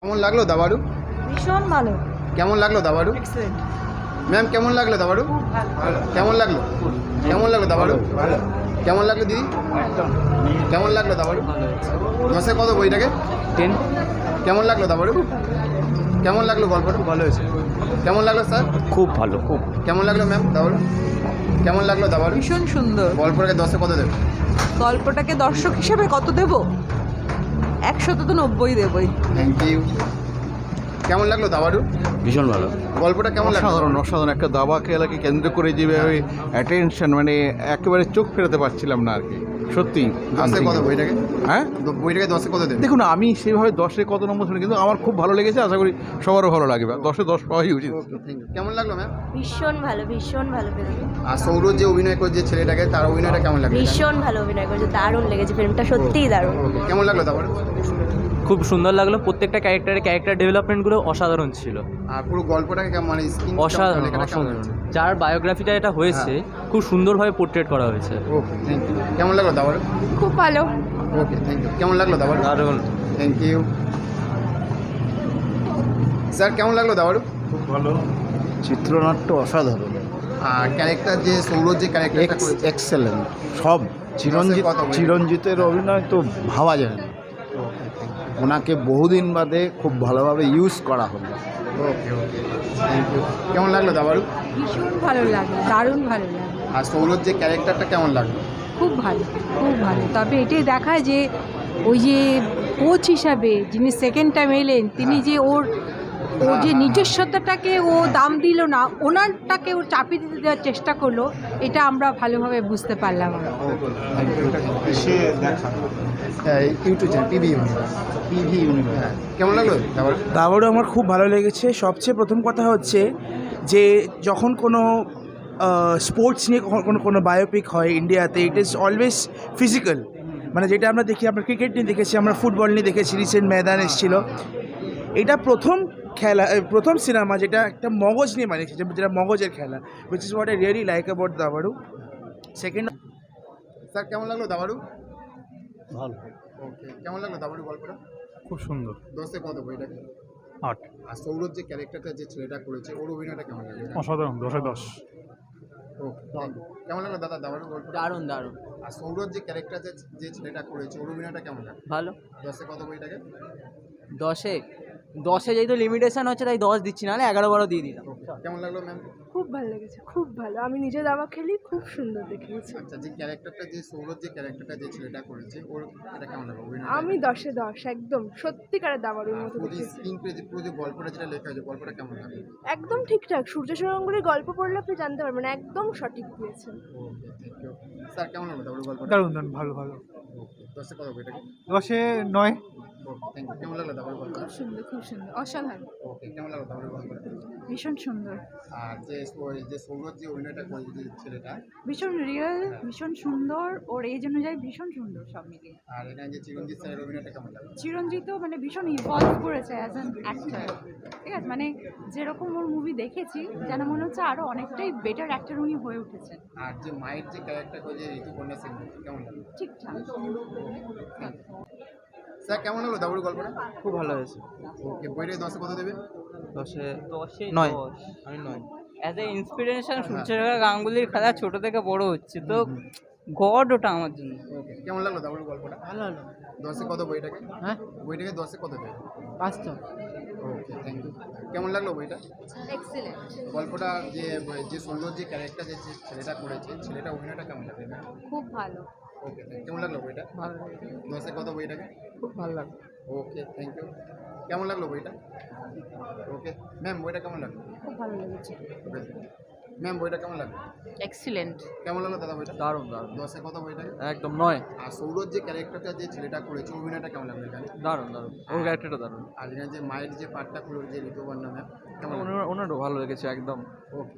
কেমন লাগলো দাবাড়ু? ভীষণ ভালো। কেমন লাগলো দাবাড়ু? এক্সেলেন্ট। ম্যাম কেমন লাগলো দাবাড়ু? কেমন লাগলো? কেমন লাগলো দাবাড়ু? কেমন লাগলো দিদি? কেমন লাগলো দাবাড়ু? 10-এ কত বইটাকে? 10। কেমন লাগলো দাবাড়ু? কেমন লাগলো গল্পটা? ভালো হয়েছে, কেমন লাগলো স্যার? খুব ভালো, খুব। কেমন লাগলো ম্যাম দাবাড়ু? কেমন লাগলো দাবাড়ু? ভীষণ সুন্দর। গল্পটাকে 10-এ কত দেবে? গল্পটাকে দর্শক হিসেবে কত দেব? 100 তো 90 দেবই। Thank you. কেমন লাগলো দাবাড়ু? ভীষণ ভালো, গল্পটা কেমন লাগলো? অসাধারণ অসাধারণ একটা দাবা খেলাকে কেন্দ্র করে যেভাবে অ্যাটেনশন, মানে একেবারে চোখ ফেরাতে পারছিলাম না আর কি, সত্যি। 10-এ কত বইটাকে? হ্যাঁ, বইটাকে 10-এ কত দেবে? দেখুন আমি সেভাবে 10-এ কত নম্বর শুনি, কিন্তু আমার খুব ভালো লেগেছে, আশা করি সবারও ভালো লাগবে। 10-এ 10 পাওয়াই উচিত। Thank you. কেমন লাগলো ম্যাম? ভীষণ ভালো ফিল্ম। আর সৌরভ যে অভিনয় করছে ছেলেটাকে, তার অভিনয়টা কেমন লাগলো? ভীষণ ভালো অভিনয় করেছে, দারুণ লেগেছে ফিল্মটা, সত্যিই দারুণ। ওকে, কেমন লাগলো দাবাড়ু? খুব সুন্দর লাগলো। প্রত্যেকটা ক্যারেক্টার ডেভেলপমেন্টগুলো অসাধারণ ছিল। আর পুরো গল্পটাকে কেমন, মানে স্ক্রিন অসাধারণ। যার বায়োগ্রাফিটা এটা হয়েছে খুব সুন্দরভাবে পোর্ট্রেট করা হয়েছে। ওকে, থ্যাংক ইউ। কেমন লাগলো দাবাড়ু? খুব ভালো। ওকে, থ্যাংক ইউ। কেমন লাগলো দাবাড়ু? দারুণ। Thank you. স্যার কেমন লাগলো দাবাড়ু? খুব ভালো, চিত্রনাট্য অসাধারণ, আর ক্যারেক্টার যে সৌরভ যে ক্যারেক্টারটা করেছে, এক্সেলেন্ট সব। চিরঞ্জিতের অভিনয় তো ভাবা যায় না, ওনাকে বহুদিন বাদে খুব ভালোভাবে ইউজ করা হলো। ওকে ওকে, থ্যাংক ইউ। কেমন লাগলো দাবাড়ু? ভীষণ ভালো লাগে, দারুণ ভালো লাগে। আর সৌরভ যে ক্যারেক্টারটা কেমন লাগলো? খুব ভালো, খুব ভালো। তবে এটাই দেখায় যে ওই যে কোচ হিসাবে যিনি সেকেন্ড টাইম এলেন, তিনি যে ওর যে নিজস্বতাটাকে ও দাম দিল না, ওনারটাকে ও চাপিয়ে দিতে দেওয়ার চেষ্টা করলো, এটা আমরা ভালোভাবে বুঝতে পারলাম। YouTube channel PV universe. হ্যাঁ, কেমন লাগলো দাবাড়ু? দাবাড়ু আমার খুব ভালো লেগেছে। সবচেয়ে প্রথম কথা হচ্ছে যে যখন কোনো স্পোর্টস নিয়ে কোনো বায়োপিক হয় ইন্ডিয়াতে, ইট ইজ অলওয়েজ ফিজিক্যাল। মানে যেটা আমরা দেখি, আমরা ক্রিকেট নিয়ে দেখেছি, আমরা ফুটবল নিয়ে দেখেছি, রিসেন্ট ময়দান এসেছিল। এটা প্রথম সিনেমা যেটা একটা মগজ নিয়ে বানিয়েছে, যেটা মগজের খেলা, which is what I really like about দাবাড়ু। সেকেন্ড, স্যার কেমন লাগলো দাবাড়ু? ভালো, ওকে, কেমন লাগলো দাবাড়ু গল্পটা? খুব সুন্দর। 10-এ কত বইটাকে? 8। আর সৌরভ যে ক্যারেক্টারটা যে ছেলেটা করেছে, ওর অভিনয়টা কেমন লাগলো? অসাধারণ, 10-এ 10। ওকে, কেমন লাগলো দাদা দাবাড়ু গল্পটা? দারুণ। আর সৌরভ যে ক্যারেক্টার যে ছেলেটা করেছে, ওর অভিনয়টা কেমন লাগলো? ভালো। 10-এ কত বইটাকে? 10-এ যেহেতু লিমিটেশন হচ্ছে তাই 10 দিচ্ছি, নাহলে 11-12 দিয়ে দিতাম। ওকে, কেমন লাগলো ম্যাম? খুব ভালো লেগেছে, খুব ভালো। আমি নিজে দাবা খেলি, খুব সুন্দর দেখিয়েছি। আচ্ছা, যে ক্যারেক্টারটা যে সৌরভ যে ক্যারেক্টারটা যে ছেলেটা করেছে, ওর এটা কেমন লাগলো অভিনয়? আমি 10-এ 10, একদম সত্যিকারের দাবাড়ুর মতো পুরো দেখিয়েছি। স্ক্রিন প্লে, পুরো যে গল্পটা যেটা লেখা হয়েছে, গল্পটা কেমন লাগলো? একদম ঠিকঠাক। সূর্য সুরঙ্গের গল্প পড়লে আপনি জানতে পারবেন, একদম সঠিক দিয়েছেন। ওকে, থ্যাংক ইউ। স্যার কেমন লাগলো দাবাড়ু গল্পটা? দারুণ, ভালো। ওকে, 10-এ কত বইটাকে? 10-এ 9। ওকে, থ্যাংক ইউ। কেমন লাগলো দাবাড়ু গল্পটা? খুব সুন্দর, অসাধারণ, ওকে, কেমন লাগলো দাবাড়ু গল্পটা? ভীষণ সুন্দর, আর যে সৌরভ যে অভিনয়টা করেছে যে ছেলেটা, ভীষণ রিয়েল, ভীষণ সুন্দর। ওর এজ অনুযায়ী ভীষণ সুন্দর সব মিলিয়ে। আর এখানে যে চিরঞ্জিত স্যারের অভিনয়টা কেমন লাগলো? চিরঞ্জিতও মানে ভীষণ ইভলভ করেছে অ্যাজ অ্যান অ্যাক্টর। ঠিক আছে, মানে যেরকম ওর মুভি দেখেছি, যেন মনে হচ্ছে আরও অনেকটাই বেটার অ্যাক্টর উনি হয়ে উঠেছেন। আর যে মায়ের যে ক্যারেক্টার করেছে ঋতুপর্ণা সেন, কেমন লাগলো? ঠিকঠাক। স্যার কেমন লাগলো দাবাড়ু গল্পটা? খুব ভালো হয়েছে। ওকে, বইটাকে 10-এ কত দেবে? 10-এ 9। আমি 9। অ্যাজ এ ইন্সপিরেশন সূর্যরেখা গাঙ্গুলির খেলা ছোট থেকে বড় হচ্ছে, তো গড ওটা আমার জন্য। ওকে, কেমন লাগলো দাবাড়ু গল্পটা? ভালো হলো। 10-এ কত বইটাকে? হ্যাঁ, বইটাকে 10-এ কত দেবে? 5টা। ওকে, থ্যাংক ইউ। কেমন লাগলো বইটা? এক্সেলেন্ট। গল্পটা যে সুন্দর যে ক্যারেক্টার যে ছেলেটা করেছে, ছেলেটা অভিনয়টা কেমন লাগলো এখানে? খুব ভালো। ওকে, কেমন লাগলো বইটা? ভালো, 10-এ কত বইটাকে? খুব ভালো লাগলো। ওকে, থ্যাংক ইউ। কেমন লাগলো বইটা? ওকে, ম্যাম বইটা কেমন লাগলো? খুব ভালো লেগেছে। ওকে, ম্যাম বইটা কেমন লাগলো? এক্সিলেন্ট। কেমন লাগলো দাদা বইটা? দারুণ। 10-এ কত বইটাকে? একদম 9। আর সৌরভ যে ক্যারেক্টারটা যে ছেলেটা করেছে, অভিনয়টা কেমন লাগলো এখানে? দারুণ। ওর ক্যারেক্টারটা দারুণ। আর এখানে যে মায়ের যে পার্টটা করলো যে ঋতুপর্ণা ম্যাম, কেমন লাগলো? ওনারও ভালো লেগেছে একদম। ওকে।